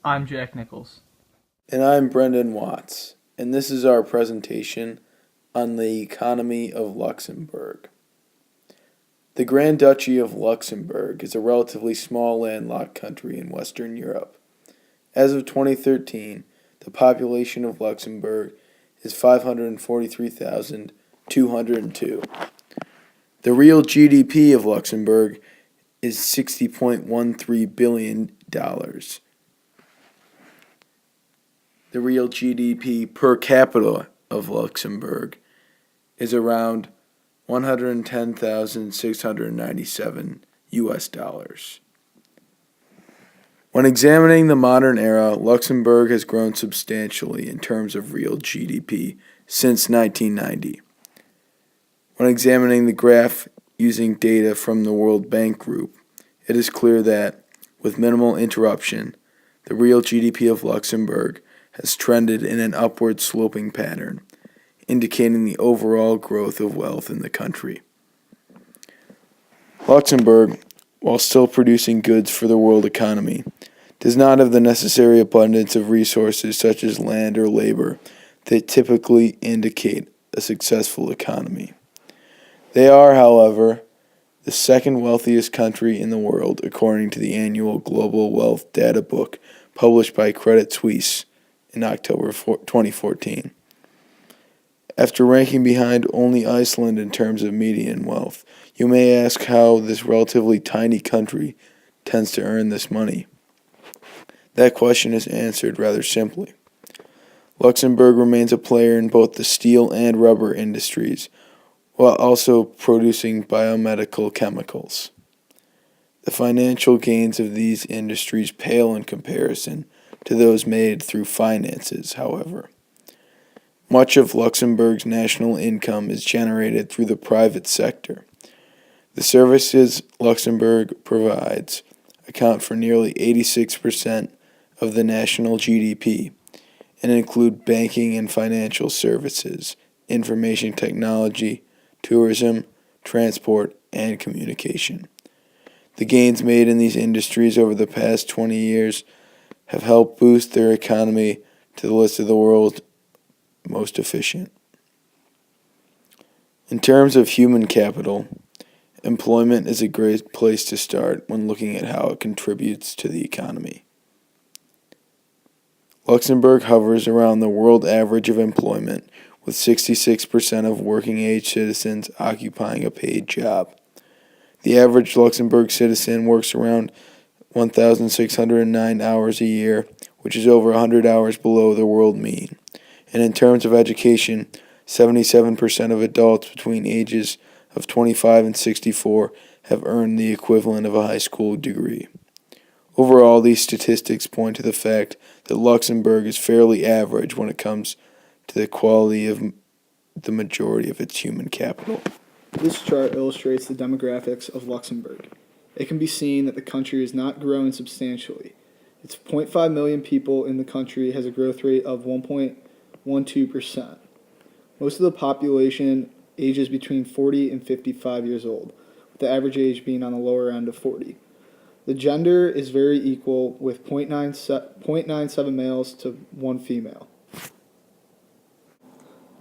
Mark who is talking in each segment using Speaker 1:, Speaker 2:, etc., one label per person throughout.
Speaker 1: I'm Jack Nichols.
Speaker 2: And I'm Brendan Watts, and this is our presentation on the Economy of Luxembourg. The Grand Duchy of Luxembourg is a relatively small landlocked country in Western Europe. As of 2013, the population of Luxembourg is 543,202. The real GDP of Luxembourg is $60.13 billion. The real GDP per capita of Luxembourg is around 110,697 US dollars. When examining the modern era, Luxembourg has grown substantially in terms of real GDP since 1990. When examining the graph using data from the World Bank Group, it is clear that, with minimal interruption, the real GDP of Luxembourg has trended in an upward sloping pattern, indicating the overall growth of wealth in the country. Luxembourg, while still producing goods for the world economy, does not have the necessary abundance of resources such as land or labor that typically indicate a successful economy. They are, however, the second wealthiest country in the world according to the annual Global Wealth Data Book published by Credit Suisse in October 2014. After ranking behind only Iceland in terms of median wealth, you may ask how this relatively tiny country tends to earn this money. That question is answered rather simply. Luxembourg remains a player in both the steel and rubber industries, while also producing biomedical chemicals. The financial gains of these industries pale in comparison to those made through finances, however. Much of Luxembourg's national income is generated through the private sector. The services Luxembourg provides account for nearly 86% of the national GDP and include banking and financial services, information technology, tourism, transport, and communication. The gains made in these industries over the past 20 years have helped boost their economy to the list of the world's most efficient. In terms of human capital, employment is a great place to start when looking at how it contributes to the economy. Luxembourg hovers around the world average of employment, with 66% of working-age citizens occupying a paid job. The average Luxembourg citizen works around 1,609 hours a year, which is over 100 hours below the world mean. And in terms of education, 77% of adults between ages of 25 and 64 have earned the equivalent of a high school degree. Overall, these statistics point to the fact that Luxembourg is fairly average when it comes to the quality of the majority of its human capital.
Speaker 3: This chart illustrates the demographics of Luxembourg. It can be seen that the country is not growing substantially. Its 0.5 million people in the country has a growth rate of 1.12%. Most of the population ages between 40 and 55 years old, with the average age being on the lower end of 40. The gender is very equal, with 0.97 males to 1 female.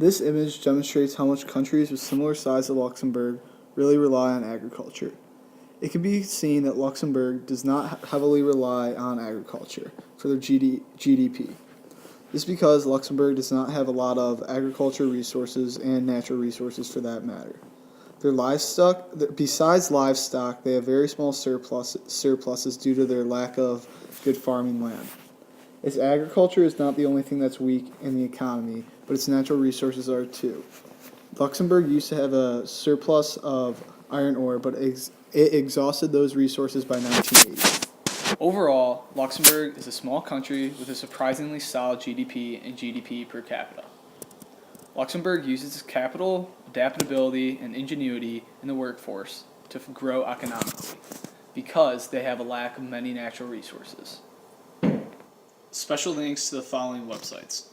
Speaker 3: This image demonstrates how much countries with similar size to Luxembourg really rely on agriculture. It can be seen that Luxembourg does not heavily rely on agriculture for their GDP. This is because Luxembourg does not have a lot of agriculture resources and natural resources for that matter. Besides livestock, they have very small surpluses due to their lack of good farming land. Its agriculture is not the only thing that's weak in the economy, but its natural resources are too. Luxembourg used to have a surplus of iron ore, but it exhausted those resources by 1980.
Speaker 1: Overall, Luxembourg is a small country with a surprisingly solid GDP and GDP per capita. Luxembourg uses its capital, adaptability, and ingenuity in the workforce to grow economically because they have a lack of many natural resources. Special thanks to the following websites: